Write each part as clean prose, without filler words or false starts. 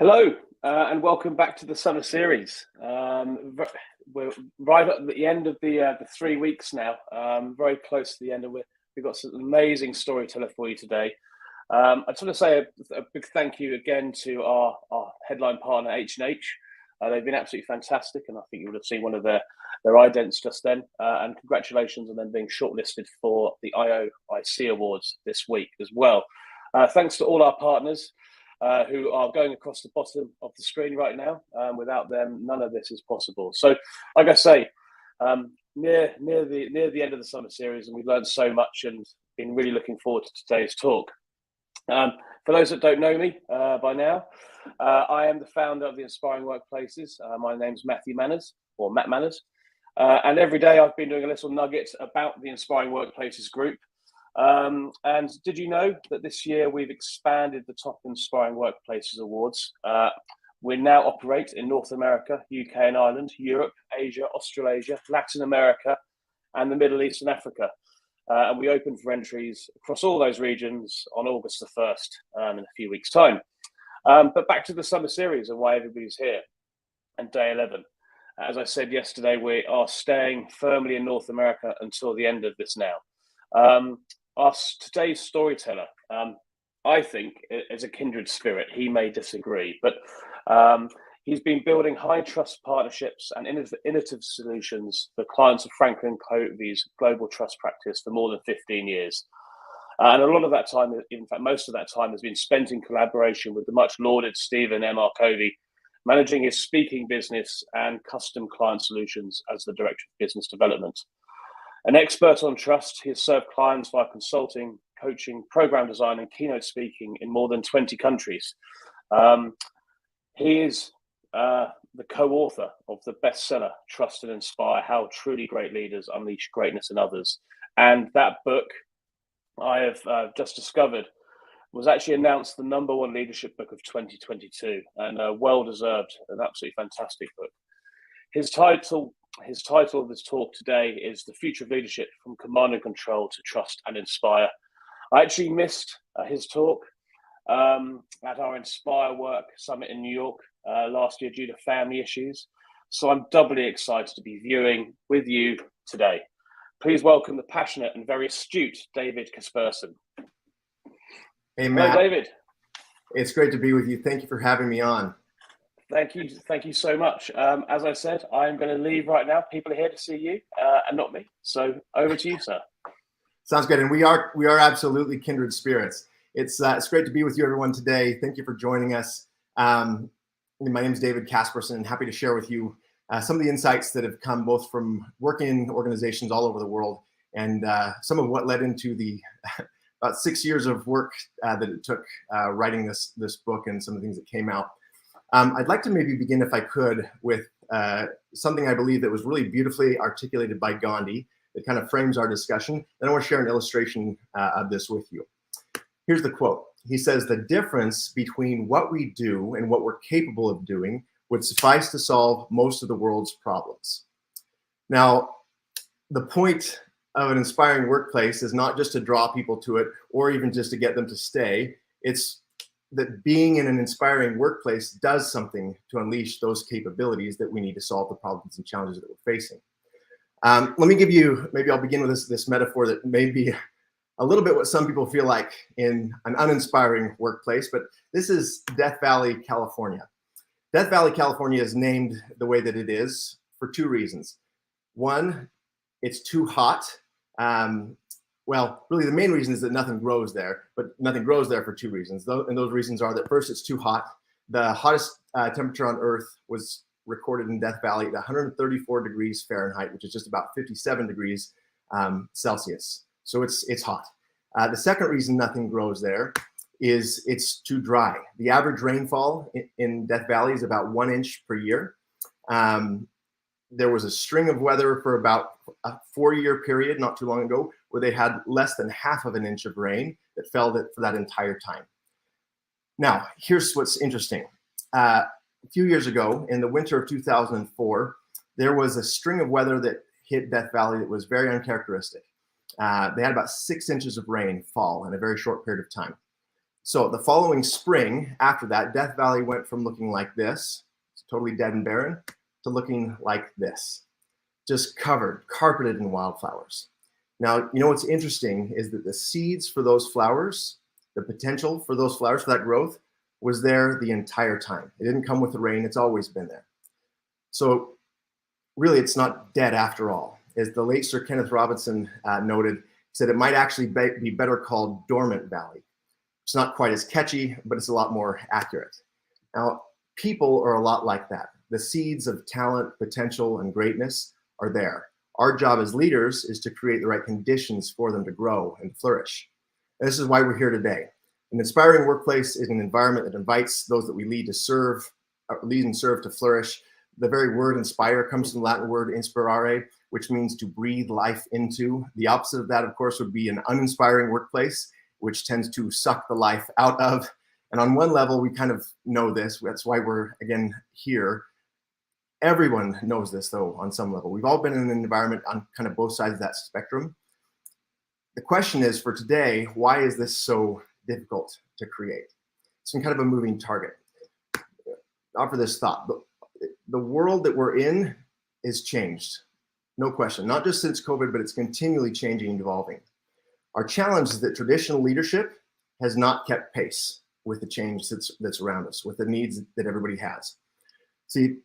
Hello, and welcome back to the summer series. We're right at the end of the 3 weeks now, very close to the end, and we've got some amazing storyteller for you today. I just want to say a big thank you again to our headline partner, H&H. They've been absolutely fantastic, and I think you would have seen one of their idents just then. And congratulations on them being shortlisted for the IOIC Awards this week as well. Thanks to all our partners who are going across the bottom of the screen right now. Without them, none of this is possible. So, like I say, near the end of the summer series, and we've learned so much and been really looking forward to today's talk. For those that don't know me by now, I am the founder of the Inspiring Workplaces. My name's Matthew Manners, or Matt Manners. And every day I've been doing a little nugget about the Inspiring Workplaces group. And did you know that this year we've expanded the Top Inspiring Workplaces Awards? We now operate in North America, UK and Ireland, Europe, Asia, Australasia, Latin America, and the Middle East and Africa. And we open for entries across all those regions on August the 1st in a few weeks' time. But back to the summer series and why everybody's here, and day 11. As I said yesterday, we are staying firmly in North America until the end of this now. Today's storyteller, I think, is a kindred spirit. He may disagree, but he's been building high-trust partnerships and innovative solutions for clients of Franklin Covey's global trust practice for more than 15 years. And a lot of that time, in fact, most of that time has been spent in collaboration with the much-lauded Stephen M.R. Covey, managing his speaking business and custom client solutions as the Director of Business Development. An expert on trust, he has served clients via consulting, coaching, program design, and keynote speaking in more than 20 countries. He is the co-author of the bestseller, Trust and Inspire, How Truly Great Leaders Unleash Greatness in Others. And that book, I have just discovered, was actually announced the #1 leadership book of 2022, and well-deserved, an absolutely fantastic book. His title of this talk today is The Future of Leadership, From Command and Control to Trust and Inspire. I actually missed his talk at our Inspire Work Summit in New York last year due to family issues. So I'm doubly excited to be viewing with you today. Please welcome the passionate and very astute David Kasperson. Hey, Matt. Hello, David. It's great to be with you. Thank you for having me on. Thank you so much. As I said, I'm going to leave right now. People are here to see you and not me. So over to you, sir. Sounds good. And we are absolutely kindred spirits. It's great to be with you, everyone, today. Thank you for joining us. My name is David Kasperson, and happy to share with you some of the insights that have come both from working in organizations all over the world and some of what led into the about 6 years of work that it took writing this book and some of the things that came out. I'd like to maybe begin, if I could, with something I believe that was really beautifully articulated by Gandhi that kind of frames our discussion. Then I want to share an illustration of this with you. Here's the quote. He says, "The difference between what we do and what we're capable of doing would suffice to solve most of the world's problems." Now, the point of an inspiring workplace is not just to draw people to it or even just to get them to stay. It's that being in an inspiring workplace does something to unleash those capabilities that we need to solve the problems and challenges that we're facing. Let me give you, maybe I'll begin with this metaphor that may be a little bit what some people feel like in an uninspiring workplace, but this is Death Valley, California. Death Valley, California is named the way that it is for two reasons. One, it's too hot. Well, really the main reason is that nothing grows there, but nothing grows there for two reasons. And those reasons are that first, it's too hot. The hottest temperature on Earth was recorded in Death Valley at 134 degrees Fahrenheit, which is just about 57 degrees Celsius. So it's hot. The second reason nothing grows there is it's too dry. The average rainfall in Death Valley is about 1 inch per year. There was a string of weather for about a 4-year period not too long ago where they had less than half of an inch of rain that fell for that entire time. Now, here's what's interesting. A few years ago, in the winter of 2004, there was a string of weather that hit Death Valley that was very uncharacteristic. They had about 6 inches of rain fall in a very short period of time. So the following spring, after that, Death Valley went from looking like this, totally dead and barren, to looking like this, just covered, carpeted in wildflowers. Now, you know what's interesting is that the seeds for those flowers, the potential for those flowers, for that growth, was there the entire time. It didn't come with the rain, it's always been there. So really, it's not dead after all. As the late Sir Kenneth Robinson noted, said it might actually be better called Dormant Valley. It's not quite as catchy, but it's a lot more accurate. Now, people are a lot like that. The seeds of talent, potential, and greatness are there. Our job as leaders is to create the right conditions for them to grow and flourish. And this is why we're here today. An inspiring workplace is an environment that invites those that we lead and serve to flourish. The very word inspire comes from the Latin word inspirare, which means to breathe life into. The opposite of that, of course, would be an uninspiring workplace, which tends to suck the life out of. And on one level, we kind of know this. That's why we're, again, here. Everyone knows this, though, on some level. We've all been in an environment on kind of both sides of that spectrum. The question is, for today, why is this so difficult to create? It's been kind of a moving target. Offer this thought. The world that we're in is changed, no question. Not just since COVID, but it's continually changing and evolving. Our challenge is that traditional leadership has not kept pace with the change that's around us, with the needs that everybody has. See,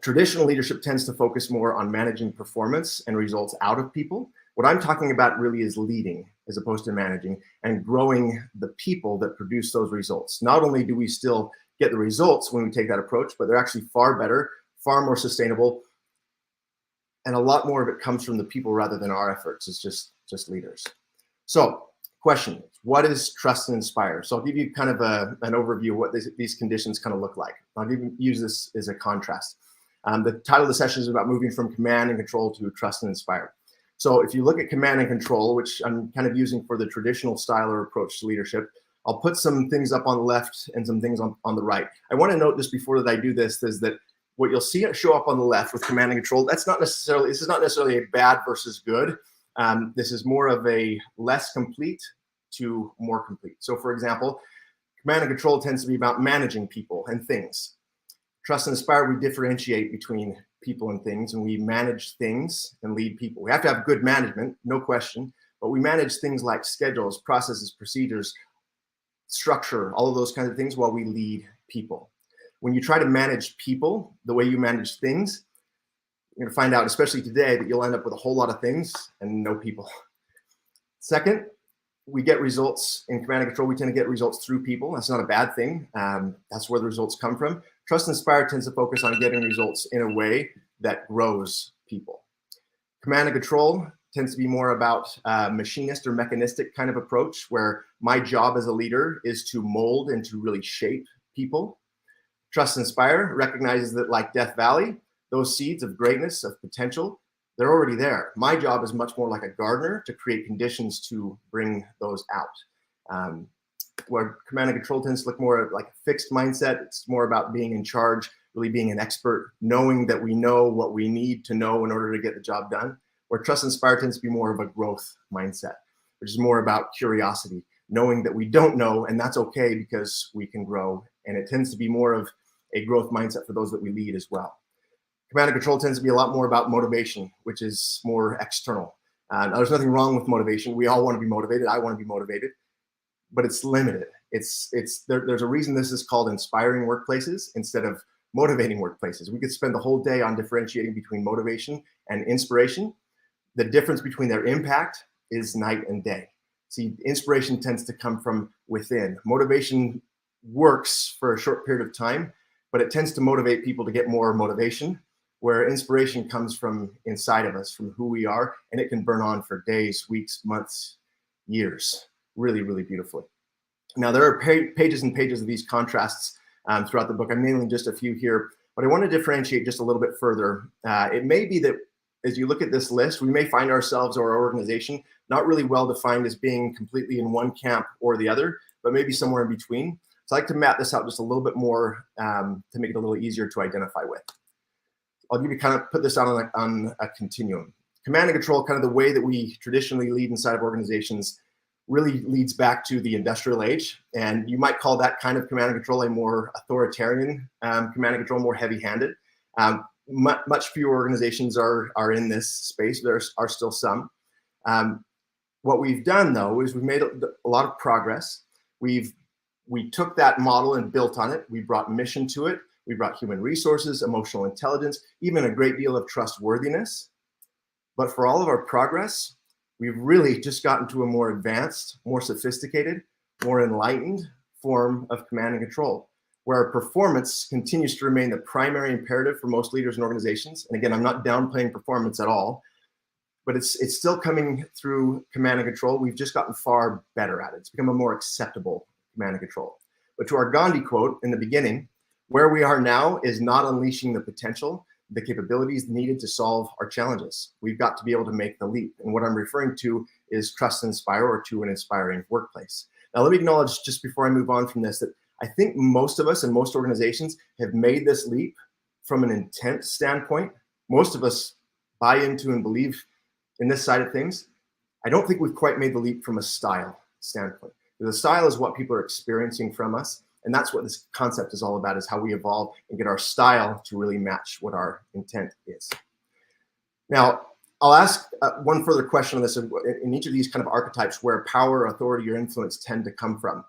traditional leadership tends to focus more on managing performance and results out of people. What I'm talking about really is leading as opposed to managing and growing the people that produce those results. Not only do we still get the results when we take that approach, but they're actually far better, far more sustainable, and a lot more of it comes from the people rather than our efforts as just leaders. So, question, what is trust and inspire? So I'll give you kind of an overview of what these conditions kind of look like. I'll use this as a contrast. The title of the session is about moving from command and control to trust and inspire. So if you look at command and control, which I'm kind of using for the traditional style or approach to leadership, I'll put some things up on the left and some things on the right. I want to note just before that I do this is that what you'll see show up on the left with command and control, this is not necessarily a bad versus good. This is more of a less complete to more complete. So for example, command and control tends to be about managing people and things. Trust and inspire, we differentiate between people and things, and we manage things and lead people. We have to have good management, no question, but we manage things like schedules, processes, procedures, structure, all of those kinds of things while we lead people. When you try to manage people the way you manage things, you're going to find out, especially today, that you'll end up with a whole lot of things and no people. Second, we get results in command and control. We tend to get results through people. That's not a bad thing. That's where the results come from. Trust and inspire tends to focus on getting results in a way that grows people. Command and control tends to be more about machinist or mechanistic kind of approach, where my job as a leader is to mold and to really shape people. Trust and inspire recognizes that, like Death Valley, those seeds of greatness, of potential, they're already there. My job is much more like a gardener to create conditions to bring those out. Where command and control tends to look more like a fixed mindset. It's more about being in charge, really being an expert, knowing that we know what we need to know in order to get the job done. Where trust and inspire tends to be more of a growth mindset, which is more about curiosity, knowing that we don't know, and that's okay because we can grow. And it tends to be more of a growth mindset for those that we lead as well. Command and control tends to be a lot more about motivation, which is more external. Now, there's nothing wrong with motivation. We all want to be motivated. I want to be motivated, but it's limited. There's a reason this is called inspiring workplaces instead of motivating workplaces. We could spend the whole day on differentiating between motivation and inspiration. The difference between their impact is night and day. See, inspiration tends to come from within. Motivation works for a short period of time, but it tends to motivate people to get more motivation, where inspiration comes from inside of us, from who we are, and it can burn on for days, weeks, months, years, really, really beautifully. Now, there are pages and pages of these contrasts throughout the book. I'm nailing just a few here, but I want to differentiate just a little bit further. It may be that as you look at this list, we may find ourselves or our organization not really well defined as being completely in one camp or the other, but maybe somewhere in between. So I'd like to map this out just a little bit more to make it a little easier to identify with. I'll give you put this out on a continuum. Command and control, kind of the way that we traditionally lead inside of organizations, really leads back to the industrial age. And you might call that kind of command and control a more authoritarian command and control, more heavy-handed. Much fewer organizations are in this space. There are still some. What we've done, though, is we've made a lot of progress. We took that model and built on it. We brought mission to it. We brought human resources, emotional intelligence, even a great deal of trustworthiness. But for all of our progress, we've really just gotten to a more advanced, more sophisticated, more enlightened form of command and control, where performance continues to remain the primary imperative for most leaders and organizations. And again, I'm not downplaying performance at all, but it's still coming through command and control. We've just gotten far better at it. It's become a more acceptable command and control. But to our Gandhi quote in the beginning, where we are now is not unleashing the potential, the capabilities needed to solve our challenges. We've got to be able to make the leap. And what I'm referring to is trust and inspire, or to an inspiring workplace. Now, let me acknowledge, just before I move on from this, that I think most of us and most organizations have made this leap from an intent standpoint. Most of us buy into and believe in this side of things. I don't think we've quite made the leap from a style standpoint. The style is what people are experiencing from us. And that's what this concept is all about, is how we evolve and get our style to really match what our intent is. Now, I'll ask one further question on this in each of these kind of archetypes where power, authority, or influence tend to come from.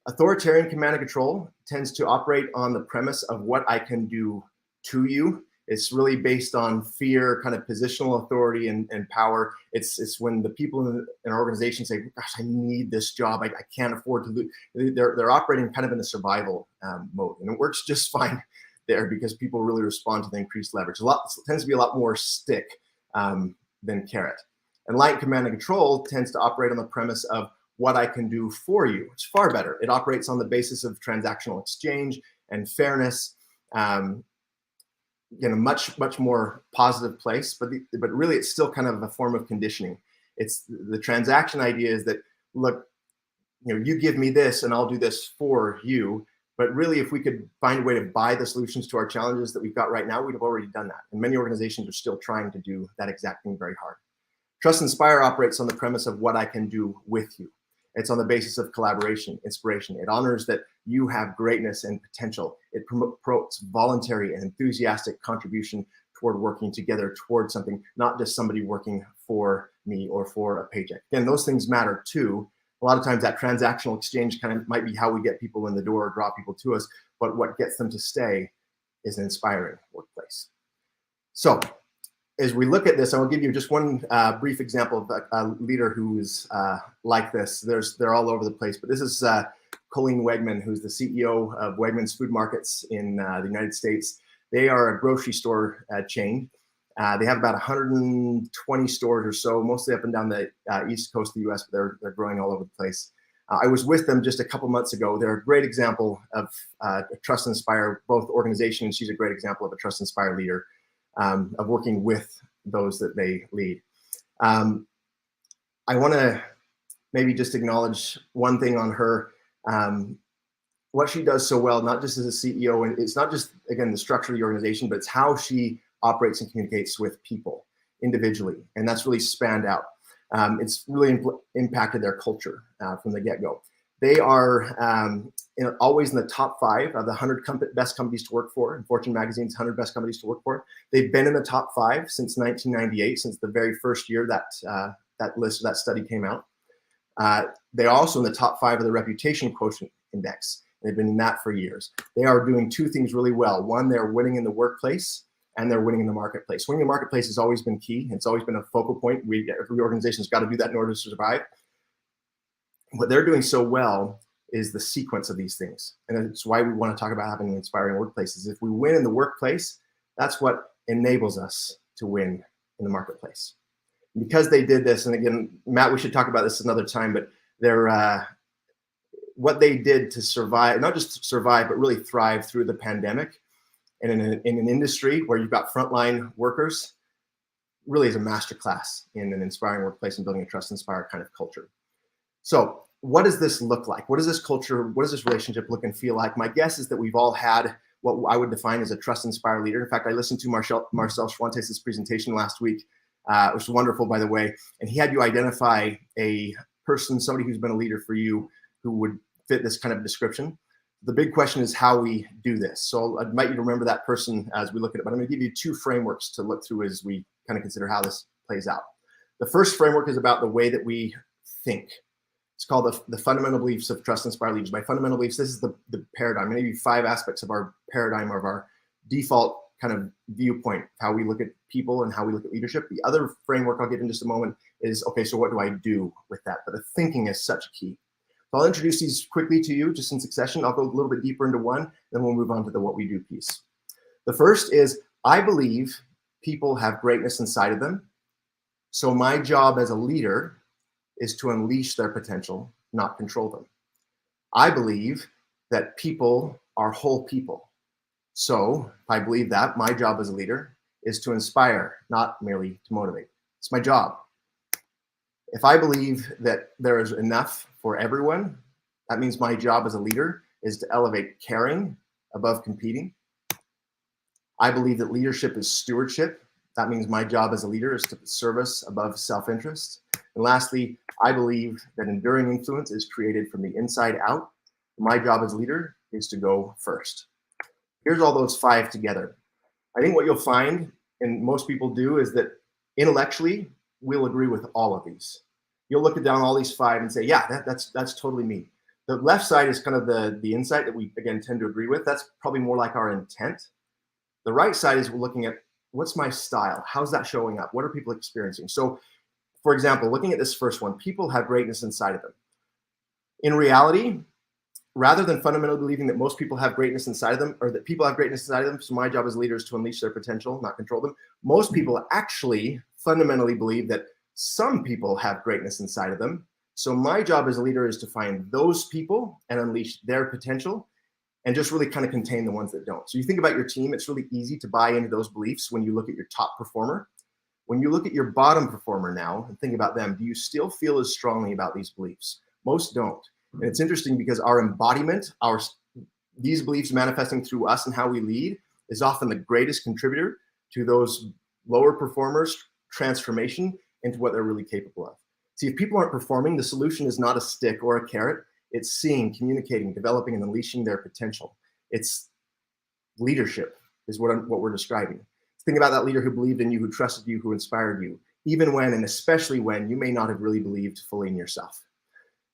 Authoritarian command and control tends to operate on the premise of what I can do to you. It's really based on fear, kind of positional authority and power. It's when the people in an organization say, gosh, I need this job. I can't afford to lose. They're operating kind of in a survival mode. And it works just fine there because people really respond to the increased leverage. It tends to be a lot more stick than carrot. And light command and control tends to operate on the premise of what I can do for you. It's far better. It operates on the basis of transactional exchange and fairness. In a much more positive place, but really it's still kind of a form of conditioning. It's the transaction idea is that, look, you give me this and I'll do this for you. But really, if we could find a way to buy the solutions to our challenges that we've got right now, we'd have already done that. And many organizations are still trying to do that exact thing very hard. Trust and Inspire operates on the premise of what I can do with you. It's on the basis of collaboration, inspiration. It honors that you have greatness and potential. It promotes voluntary and enthusiastic contribution toward working together towards something, not just somebody working for me or for a paycheck. Again, those things matter too. A lot of times that transactional exchange kind of might be how we get people in the door or draw people to us, but what gets them to stay is an inspiring workplace. So as we look at this, I will give you just one brief example of a leader who's like this. They're all over the place, but this is Colleen Wegman, who's the CEO of Wegmans Food Markets in the United States. They are a grocery store chain. They have about 120 stores or so, mostly up and down the east coast of the US, but they're growing all over the place. I was with them just a couple months ago. They're a great example of Trust and Inspire, both organization, and she's a great example of a Trust and Inspire leader. Of working with those that they lead. I want to maybe just acknowledge one thing on her. What she does so well, not just as a CEO, and it's not just, again, the structure of the organization, but it's how she operates and communicates with people individually. And that's really spanned out. It's really impacted their culture from the get-go. They are always in the top 5 of the 100 best companies to work for in Fortune Magazine's 100 best companies to work for. They've been in the top 5 since 1998, since the very first year that study came out. They're also in the top 5 of the Reputation Quotient Index. They've been in that for years. They are doing 2 things really well. One, they're winning in the workplace, and they're winning in the marketplace. Winning in the marketplace has always been key. It's always been a focal point. Every organization's got to do that in order to survive. What they're doing so well is the sequence of these things. And it's why we want to talk about having an inspiring workplaces. If we win in the workplace, that's what enables us to win in the marketplace. And because they did this, and again, Matt, we should talk about this another time, but what they did to survive, not just survive, but really thrive through the pandemic, and in an industry where you've got frontline workers, really is a masterclass in an inspiring workplace and building a Trust and Inspire kind of culture. So what does this look like? What does this culture, what does this relationship look and feel like? My guess is that we've all had what I would define as a Trust and Inspire leader. In fact, I listened to Marcel Schwantes' presentation last week, which was wonderful, by the way. And he had you identify a person, somebody who's been a leader for you who would fit this kind of description. The big question is how we do this. So I invite you to remember that person as we look at it, but I'm going to give you 2 frameworks to look through as we kind of consider how this plays out. The first framework is about the way that we think. It's called the fundamental beliefs of trust inspired leaders. By fundamental beliefs, this is the paradigm. I'm going to give you 5 aspects of our paradigm, of our default kind of viewpoint, how we look at people and how we look at leadership. The other framework I'll get in just a moment is, okay, so what do I do with that? But the thinking is such a key. So I'll introduce these quickly to you just in succession. I'll go a little bit deeper into one, then we'll move on to the what we do piece. The first is, I believe people have greatness inside of them. So my job as a leader is to unleash their potential, not control them. I believe that people are whole people. So if I believe that, my job as a leader is to inspire, not merely to motivate. It's my job. If I believe that there is enough for everyone, that means my job as a leader is to elevate caring above competing. I believe that leadership is stewardship. That means my job as a leader is to put service above self-interest. And lastly, I believe that enduring influence is created from the inside out. My job as a leader is to go first. Here's all those 5 together. I think what you'll find, and most people do, is that intellectually, we'll agree with all of these. You'll look down all these 5 and say, yeah, that's totally me. The left side is kind of the insight that we, again, tend to agree with. That's probably more like our intent. The right side is we're looking at, what's my style? How's that showing up? What are people experiencing? So, for example, looking at this first one, people have greatness inside of them. In reality, rather than fundamentally believing that most people have greatness inside of them, or that people have greatness inside of them, so my job as a leader is to unleash their potential, not control them, most people actually fundamentally believe that some people have greatness inside of them. So my job as a leader is to find those people and unleash their potential and just really kind of contain the ones that don't. So you think about your team, it's really easy to buy into those beliefs when you look at your top performer. When you look at your bottom performer now and think about them, do you still feel as strongly about these beliefs? Most don't. And it's interesting because our embodiment, these beliefs manifesting through us and how we lead, is often the greatest contributor to those lower performers' transformation into what they're really capable of. See, if people aren't performing, the solution is not a stick or a carrot. It's seeing, communicating, developing, and unleashing their potential. It's leadership is what we're describing. Think about that leader who believed in you, who trusted you, who inspired you, even when, and especially when, you may not have really believed fully in yourself.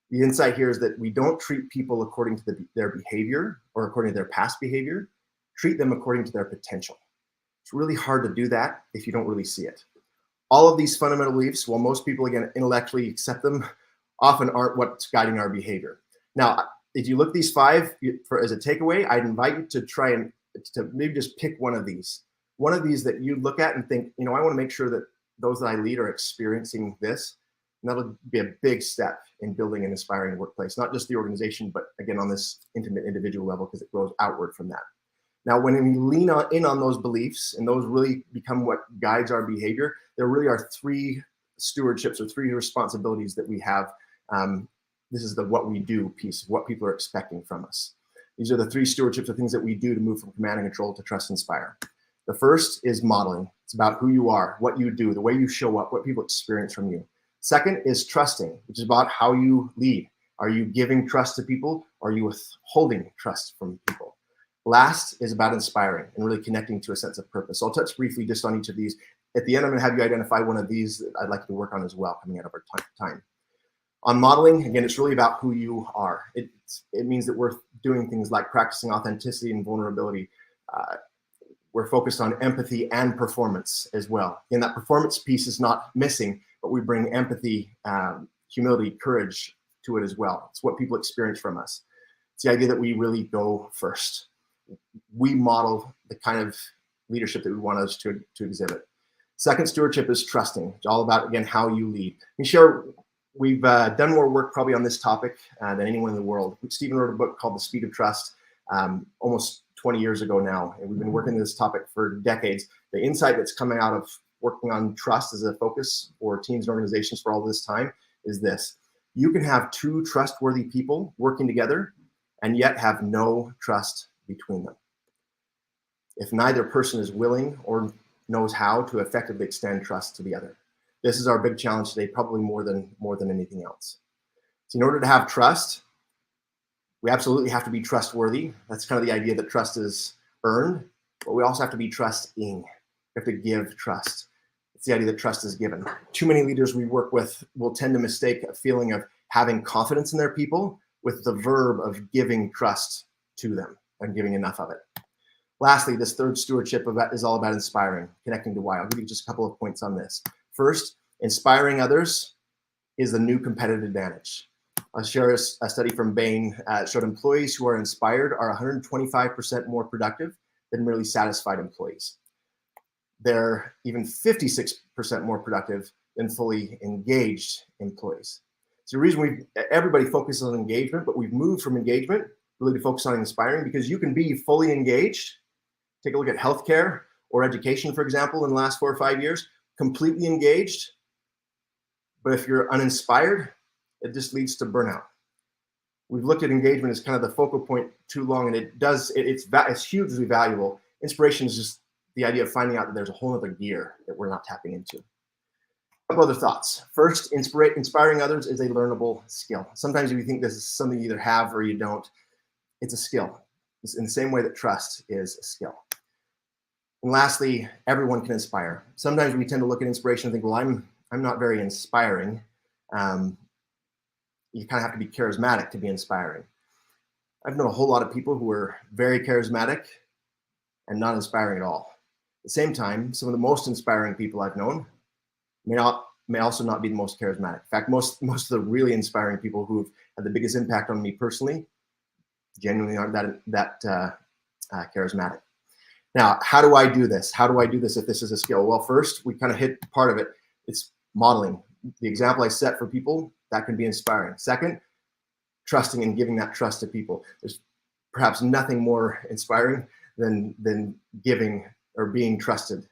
The insight here is that we don't treat people according to their behavior or according to their past behavior. Treat them according to their potential. It's really hard to do that if you don't really see it. All of these fundamental beliefs, while most people, again, intellectually accept them, often aren't what's guiding our behavior. Now, if you look at these 5 as a takeaway, I'd invite you to try and to maybe just pick one of these. One of these that you look at and think, I want to make sure that those that I lead are experiencing this. And that'll be a big step in building an inspiring workplace, not just the organization, but again, on this intimate individual level, because it grows outward from that. Now, when we lean in on those beliefs and those really become what guides our behavior, there really are 3 stewardships or 3 responsibilities that we have. This is the what we do piece of what people are expecting from us. These are the 3 stewardships of things that we do to move from command and control to trust and inspire. The first is modeling. It's about who you are, what you do, the way you show up, what people experience from you. Second is trusting, which is about how you lead. Are you giving trust to people? Or are you withholding trust from people? Last is about inspiring and really connecting to a sense of purpose. So I'll touch briefly just on each of these. At the end, I'm going to have you identify one of these that I'd like you to work on as well coming out of our time. On modeling, again, it's really about who you are. It means that we're doing things like practicing authenticity and vulnerability. We're focused on empathy and performance as well. And that performance piece is not missing, but we bring empathy, humility, courage to it as well. It's what people experience from us. It's the idea that we really go first. We model the kind of leadership that we want us to exhibit. Second stewardship is trusting. It's all about, again, how you lead. We've done more work probably on this topic than anyone in the world. Stephen wrote a book called The Speed of Trust almost 20 years ago now, and we've been working on this topic for decades. The insight that's coming out of working on trust as a focus for teams and organizations for all this time is this. You can have 2 trustworthy people working together and yet have no trust between them. If neither person is willing or knows how to effectively extend trust to the other. This is our big challenge today, probably more than anything else. So in order to have trust, we absolutely have to be trustworthy. That's kind of the idea that trust is earned, but we also have to be trusting. We have to give trust. It's the idea that trust is given. Too many leaders we work with will tend to mistake a feeling of having confidence in their people with the verb of giving trust to them and giving enough of it. Lastly, this third stewardship is all about inspiring, connecting to why. I'll give you just a couple of points on this. First, inspiring others is the new competitive advantage. I'll share a study from Bain showed employees who are inspired are 125% more productive than merely satisfied employees. They're even 56% more productive than fully engaged employees. So the reason everybody focuses on engagement, but we've moved from engagement really to focus on inspiring, because you can be fully engaged. Take a look at healthcare or education, for example, in the last 4 or 5 years, completely engaged. But if you're uninspired, it just leads to burnout. We've looked at engagement as kind of the focal point too long, and it's hugely valuable. Inspiration is just the idea of finding out that there's a whole other gear that we're not tapping into. A couple other thoughts. First, inspiring others is a learnable skill. Sometimes you think this is something you either have or you don't. It's a skill. It's in the same way that trust is a skill. And lastly, everyone can inspire. Sometimes we tend to look at inspiration and think, well, I'm not very inspiring. You kind of have to be charismatic to be inspiring. I've known a whole lot of people who are very charismatic and not inspiring at all. At the same time, some of the most inspiring people I've known may also not be the most charismatic. In fact, most of the really inspiring people who've had the biggest impact on me personally genuinely aren't that charismatic. Now, how do I do this? How do I do this if this is a skill? Well, first, we kind of hit part of it. It's modeling. The example I set for people, that can be inspiring. Second, trusting and giving that trust to people. There's perhaps nothing more inspiring than giving or being trusted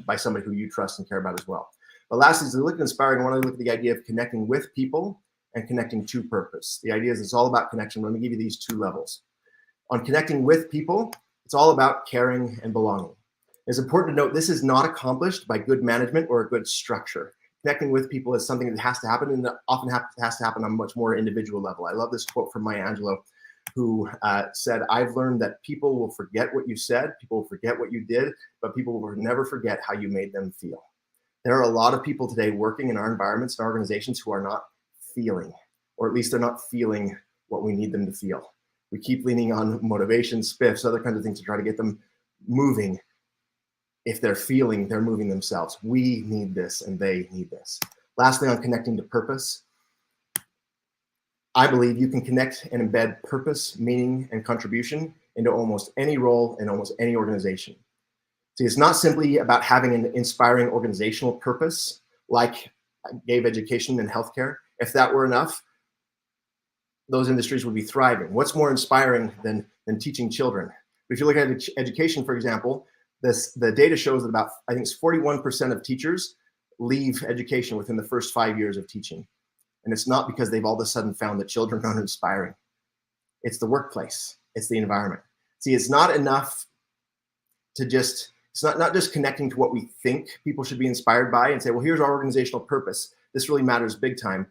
by somebody who you trust and care about as well. But lastly, as we look at inspiring, I want to look at the idea of connecting with people and connecting to purpose. The idea is it's all about connection. Let me give you these two levels. On connecting with people, it's all about caring and belonging. It's important to note this is not accomplished by good management or a good structure. Connecting with people is something that has to happen, and often has to happen on a much more individual level. I love this quote from Maya Angelou, who said, "I've learned that people will forget what you said, people will forget what you did, but people will never forget how you made them feel." There are a lot of people today working in our environments and organizations who are not feeling, or at least they're not feeling what we need them to feel. We keep leaning on motivation, spiffs, other kinds of things to try to get them moving. If they're feeling, they're moving themselves. We need this and they need this. Lastly, on connecting to purpose, I believe you can connect and embed purpose, meaning, and contribution into almost any role in almost any organization. See, it's not simply about having an inspiring organizational purpose like gave education and healthcare. If that were enough, those industries would be thriving. What's more inspiring than teaching children? If you look at education, for example, the data shows that about, I think it's 41% of teachers leave education within the first 5 years of teaching. And it's not because they've all of a sudden found that children aren't inspiring. It's the workplace. It's the environment. See, it's not enough to it's not just connecting to what we think people should be inspired by and say, well, here's our organizational purpose. This really matters big time.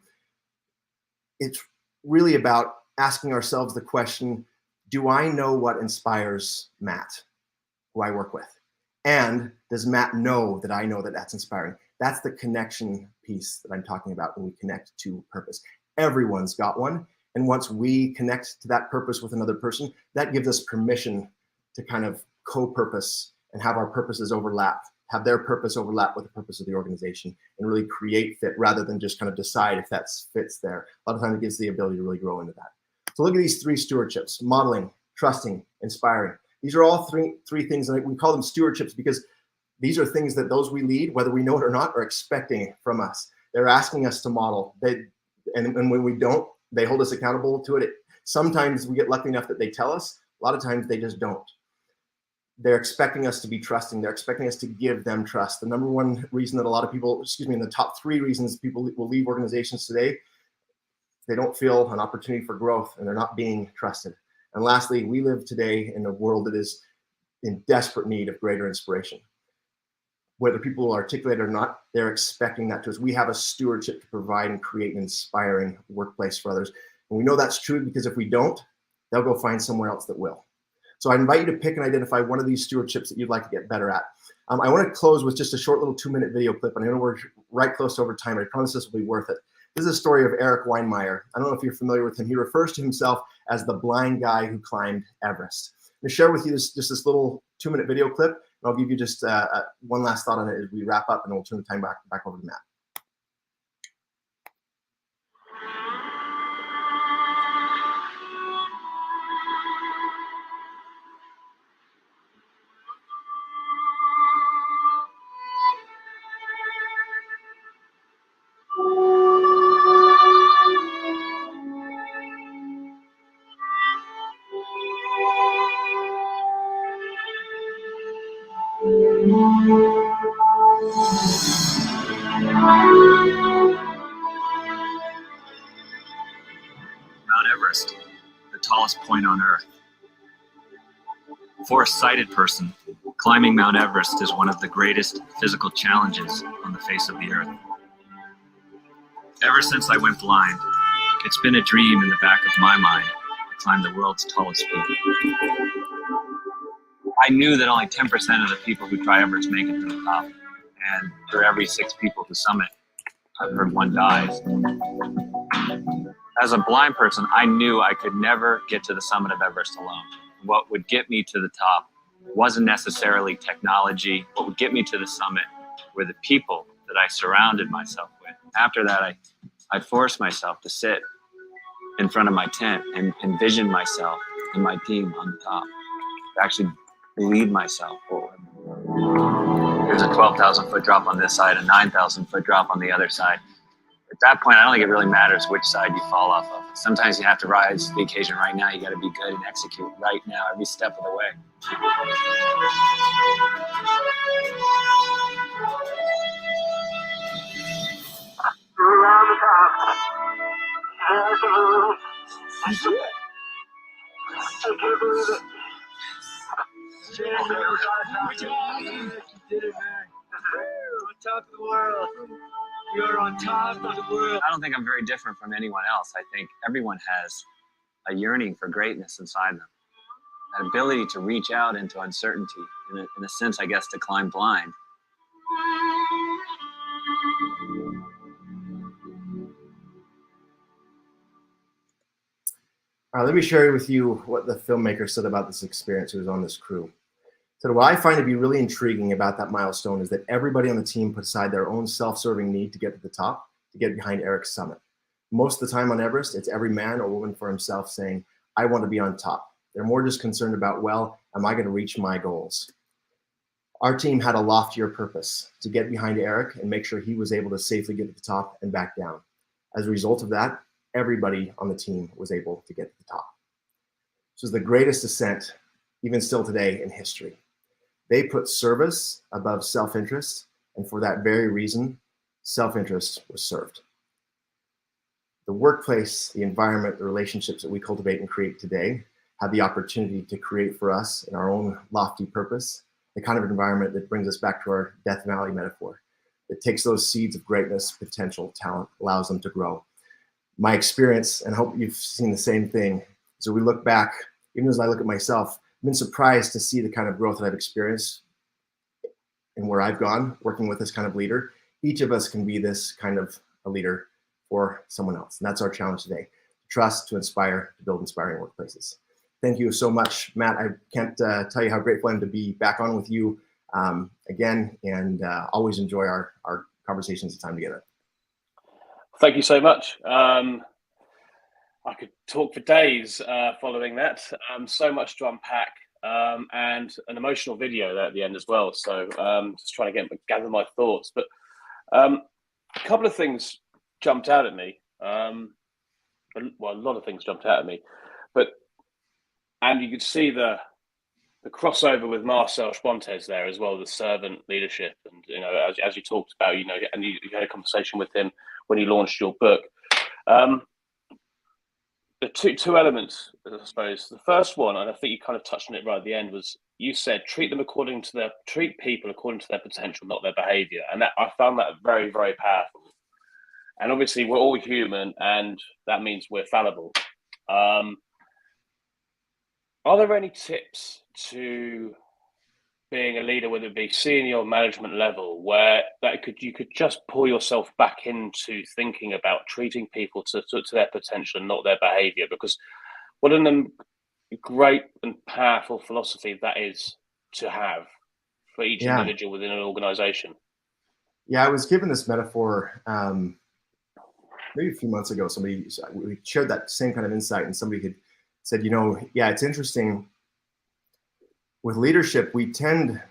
It's really about asking ourselves the question, do I know what inspires Matt, who I work with? And does Matt know that I know that that's inspiring? That's the connection piece that I'm talking about when we connect to purpose. Everyone's got one. And once we connect to that purpose with another person, that gives us permission to kind of co-purpose and have our purposes overlap, have their purpose overlap with the purpose of the organization, and really create fit rather than just kind of decide if that fits there. A lot of times it gives the ability to really grow into that. So look at these three stewardships: modeling, trusting, inspiring. These are all three things, and we call them stewardships because these are things that those we lead, whether we know it or not, are expecting from us. They're asking us to model. And when we don't, they hold us accountable to it. Sometimes we get lucky enough that they tell us. A lot of times they just don't. They're expecting us to be trusting. They're expecting us to give them trust. The number one reason that a lot of people, in the top 3 reasons people will leave organizations today, they don't feel an opportunity for growth and they're not being trusted. And lastly, we live today in a world that is in desperate need of greater inspiration. whether people will articulate it or not, they're expecting that to us. We have a stewardship to provide and create an inspiring workplace for others. And we know that's true because if we don't, they'll go find somewhere else that will. So I invite you to pick and identify one of these stewardships that you'd like to get better at. I want to close with just a short little 2-minute video clip. And I know we're right close to over time. I promise this will be worth it. This is a story of Eric Weinmeier. I don't know if you're familiar with him. He refers to himself as the blind guy who climbed Everest. I'm going to share with you just this little 2-minute video clip. And I'll give you just one last thought on it as we wrap up, and we'll turn the time back over to Matt. Mount Everest, the tallest point on Earth. For a sighted person, climbing Mount Everest is one of the greatest physical challenges on the face of the Earth. Ever since I went blind, it's been a dream in the back of my mind to climb the world's tallest peak. I knew that only 10% of the people who try Everest make it to the top, and for every 6 people who summit, I've heard 1 dies. As a blind person, I knew I could never get to the summit of Everest alone. What would get me to the top wasn't necessarily technology. What would get me to the summit were the people that I surrounded myself with. After that, I forced myself to sit in front of my tent and envision myself and my team on the top, to actually lead myself forward. There's a 12,000-foot drop on this side, a 9,000-foot drop on the other side. At that point, I don't think it really matters which side you fall off of. Sometimes you have to rise to the occasion right now. You got to be good and execute right now, every step of the way. Around the top. I can't believe it. I can't believe it. You did it, man. On top of the world. You're on top of the world. I don't think I'm very different from anyone else. I think everyone has a yearning for greatness inside them. That ability to reach out into uncertainty, in a sense, I guess, to climb blind. All right, let me share with you what the filmmaker said about this experience who was on this crew. So what I find to be really intriguing about that milestone is that everybody on the team put aside their own self-serving need to get to the top, to get behind Eric's summit. Most of the time on Everest, it's every man or woman for himself saying, I want to be on top. They're more just concerned about, well, am I going to reach my goals? Our team had a loftier purpose, to get behind Eric and make sure he was able to safely get to the top and back down. As a result of that, everybody on the team was able to get to the top. This was the greatest ascent, even still today, in history. They put service above self-interest, and for that very reason, self-interest was served. The workplace, the environment, the relationships that we cultivate and create today have the opportunity to create for us in our own lofty purpose, the kind of environment that brings us back to our Death Valley metaphor. It takes those seeds of greatness, potential, talent, allows them to grow. My experience, and I hope you've seen the same thing, so we look back, even as I look at myself, I've been surprised to see the kind of growth that I've experienced and where I've gone working with this kind of leader. Each of us can be this kind of a leader for someone else. And that's our challenge today: to trust, to inspire, to build inspiring workplaces. Thank you so much, Matt. I can't tell you how grateful I am to be back on with you again, and always enjoy our conversations and time together. Thank you so much. I could talk for days following that. So much to unpack, and an emotional video there at the end as well. So just trying to gather my thoughts. But a couple of things jumped out at me. Well, a lot of things jumped out at me. And you could see the crossover with Marcel Spontes there as well, the servant leadership. And, you know, as you talked about, you know, and you had a conversation with him when you launched your book. The two elements, I suppose. The first one, and I think you kind of touched on it right at the end, was you said treat people according to their potential, not their behavior, and that I found that very, very powerful. And obviously, we're all human, and that means we're fallible. Are there any tips to being a leader, whether it be senior or management level, where you could just pull yourself back into thinking about treating people to their potential and not their behavior? Because what a great and powerful philosophy that is to have for each individual within an organization. Yeah, I was given this metaphor maybe a few months ago. We shared that same kind of insight, and somebody had said, it's interesting. With leadership, we tend,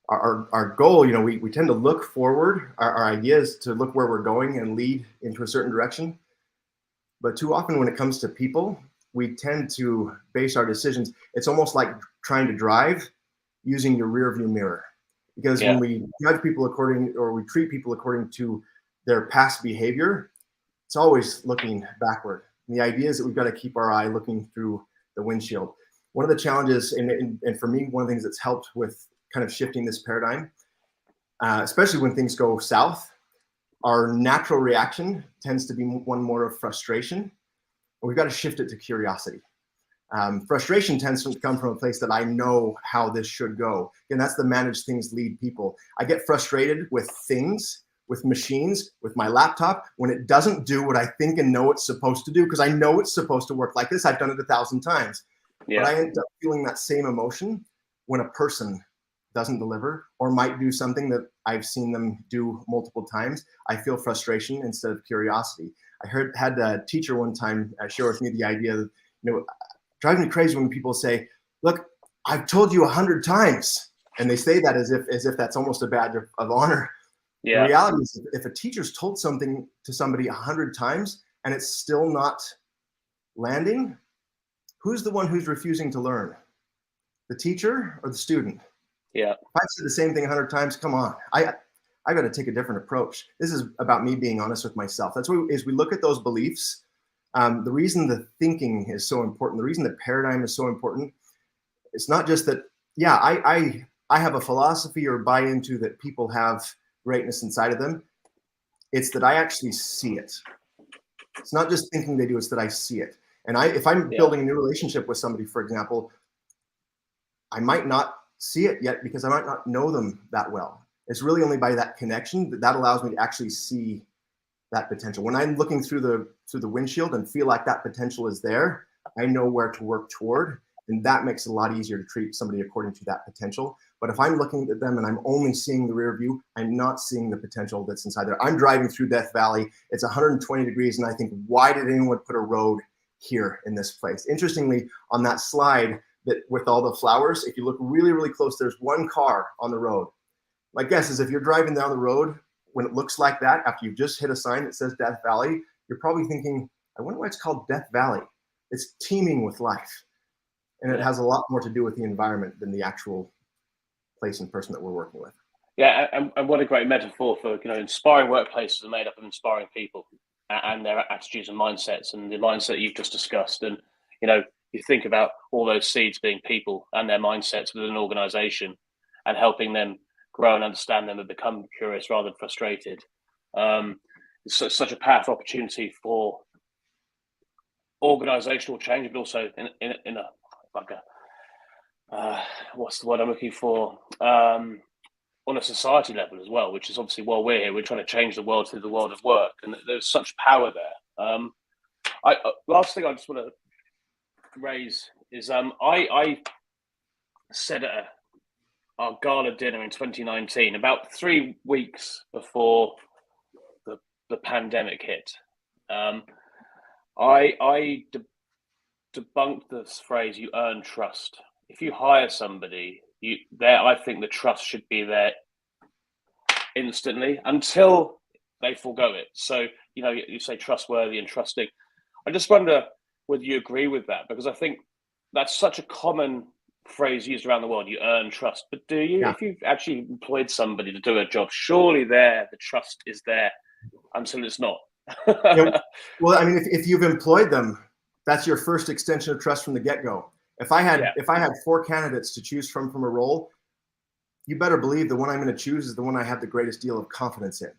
our goal, we tend to look forward. Our idea is to look where we're going and lead into a certain direction. But too often when it comes to people, we tend to base our decisions. It's almost like trying to drive using your rear view mirror. Because when we judge people we treat people according to their past behavior, it's always looking backward. And the idea is that we've got to keep our eye looking through the windshield. One of the challenges, and for me, one of the things that's helped with kind of shifting this paradigm, especially when things go south, our natural reaction tends to be one more of frustration. We've got to shift it to curiosity. Frustration tends to come from a place that I know how this should go. And that's the manage things, lead people. I get frustrated with things, with machines, with my laptop, when it doesn't do what I think and know it's supposed to do, because I know it's supposed to work like this. I've done it 1,000 times. Yeah. But I end up feeling that same emotion when a person doesn't deliver or might do something that I've seen them do multiple times. I feel frustration instead of curiosity. I had a teacher one time share with me the idea that, drives me crazy when people say, look, I've told you 100 times. And they say that as if that's almost a badge of honor. Yeah. The reality is, if a teacher's told something to somebody 100 times and it's still not landing, who's the one who's refusing to learn? The teacher or the student? Yeah. If I've said the same thing 100 times, come on. I got to take a different approach. This is about me being honest with myself. That's what we look at those beliefs. The reason the thinking is so important, the reason the paradigm is so important, it's not just that, I have a philosophy or buy into that people have greatness inside of them. It's that I actually see it. It's not just thinking they do, it's that I see it. And if I'm building a new relationship with somebody, for example, I might not see it yet because I might not know them that well. It's really only by that connection that allows me to actually see that potential. When I'm looking through the windshield and feel like that potential is there, I know where to work toward, and that makes it a lot easier to treat somebody according to that potential. But if I'm looking at them and I'm only seeing the rear view, I'm not seeing the potential that's inside there. I'm driving through Death Valley. It's 120 degrees, and I think, why did anyone put a road here in this place? Interestingly, on that slide that with all the flowers, if you look really, really close, there's one car on the road. My guess is if you're driving down the road when it looks like that, after you've just hit a sign that says Death Valley, you're probably thinking, I wonder why it's called Death Valley. It's teeming with life. And it has a lot more to do with the environment than the actual place and person that we're working with. Yeah, and what a great metaphor for, inspiring workplaces are made up of inspiring people and their attitudes and mindsets, and the mindset you've just discussed. And, you think about all those seeds being people and their mindsets within an organization and helping them grow and understand them and become curious rather than frustrated. It's such a powerful opportunity for organizational change, but also in a what's the word I'm looking for? On a society level as well, which is obviously while we're here, we're trying to change the world through the world of work, and there's such power there. Last thing I just want to raise is I said at our gala dinner in 2019, about 3 weeks before the pandemic hit, I debunked this phrase, you earn trust. If you hire somebody, I think the trust should be there instantly until they forego it. So, you say trustworthy and trusting. I just wonder whether you agree with that, because I think that's such a common phrase used around the world, you earn trust. But do you, if you've actually employed somebody to do a job, surely the trust is there until it's not. Well, I mean, if you've employed them, that's your first extension of trust from the get-go. If I had 4 candidates to choose from a role, you better believe the one I'm going to choose is the one I have the greatest deal of confidence in.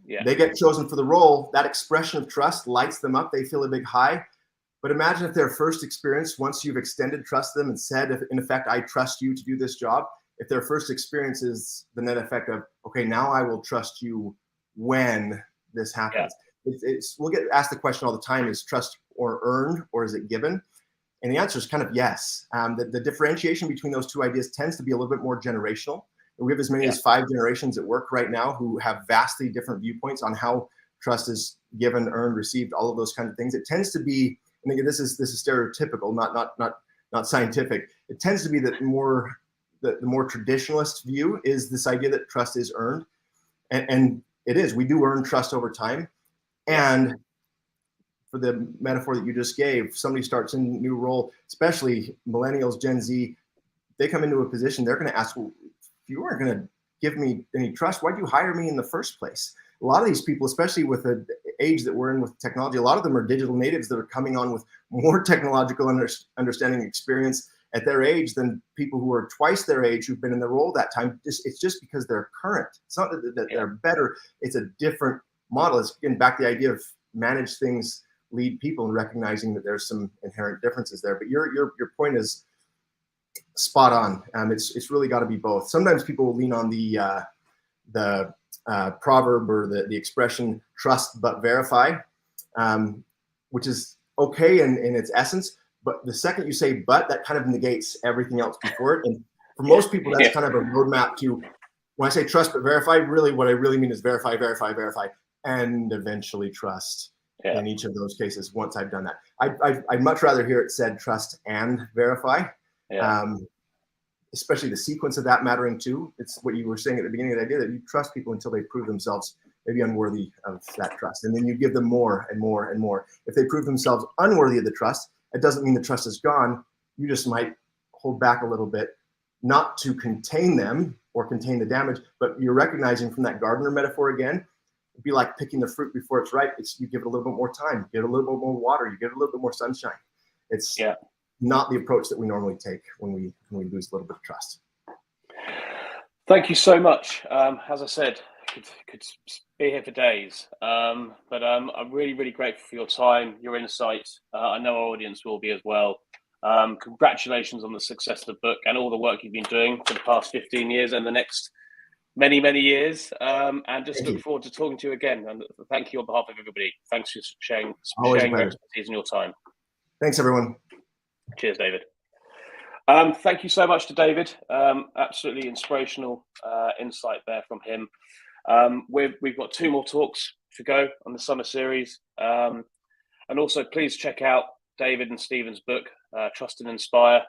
Yeah. They get chosen for the role. That expression of trust lights them up. They feel a big high. But imagine if their first experience, once you've extended trust to them and said, in effect, I trust you to do this job, if their first experience is the net effect of, okay, now I will trust you when this happens. Yeah. We'll get asked the question all the time, is trust or earned or is it given? And the answer is kind of yes. The differentiation between those two ideas tends to be a little bit more generational. And we have as many as 5 generations at work right now who have vastly different viewpoints on how trust is given, earned, received, all of those kinds of things. It tends to be, and again, this is stereotypical, not scientific. It tends to be that the more traditionalist view is this idea that trust is earned, and it is. We do earn trust over time. And for the metaphor that you just gave, somebody starts in a new role, especially millennials, Gen Z, they come into a position, they're going to ask, well, if you weren't going to give me any trust, why'd you hire me in the first place? A lot of these people, especially with the age that we're in with technology, a lot of them are digital natives that are coming on with more technological understanding experience at their age than people who are twice their age who've been in the role that time. It's just because they're current. It's not that they're better. It's a different model. It's getting back to the idea of manage things, lead people, and recognizing that there's some inherent differences there. But your point is spot on. It's really got to be both. Sometimes people will lean on the proverb or the expression trust but verify, which is okay in its essence. But the second you say but, that kind of negates everything else before it. And for most people, that's kind of a roadmap to, when I say trust but verify, really what I really mean is verify, verify, verify, and eventually trust in each of those cases once I've done that. I'd much rather hear it said trust and verify. Especially the sequence of that mattering too. It's what you were saying at the beginning of the idea, that you trust people until they prove themselves maybe unworthy of that trust. And then you give them more and more and more. If they prove themselves unworthy of the trust, it doesn't mean the trust is gone. You just might hold back a little bit, not to contain them or contain the damage, but you're recognizing from that gardener metaphor again, it'd be like picking the fruit before it's ripe. You give it a little bit more time, you give it a little bit more water, you give it a little bit more sunshine. It's not the approach that we normally take when we lose a little bit of trust. Thank you so much. As I said, could be here for days. But I'm really, really grateful for your time, your insight. I know our audience will be as well. Congratulations on the success of the book and all the work you've been doing for the past 15 years and the next many, many years. And just look forward to talking to you again. And thank you on behalf of everybody. Thanks for sharing your expertise and your time. Thanks, everyone. Cheers, David. Thank you so much to David. Absolutely inspirational insight there from him. We've got 2 more talks to go on the summer series. And also please check out David and Stephen's book, Trust and Inspire.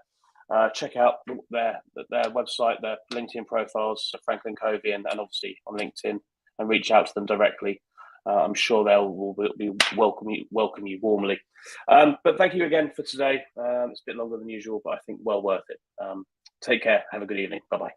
Check out their website, their LinkedIn profiles, so Franklin Covey, and obviously on LinkedIn, and reach out to them directly. I'm sure they'll welcome you warmly. But thank you again for today. It's a bit longer than usual, but I think well worth it. Take care. Have a good evening. Bye-bye.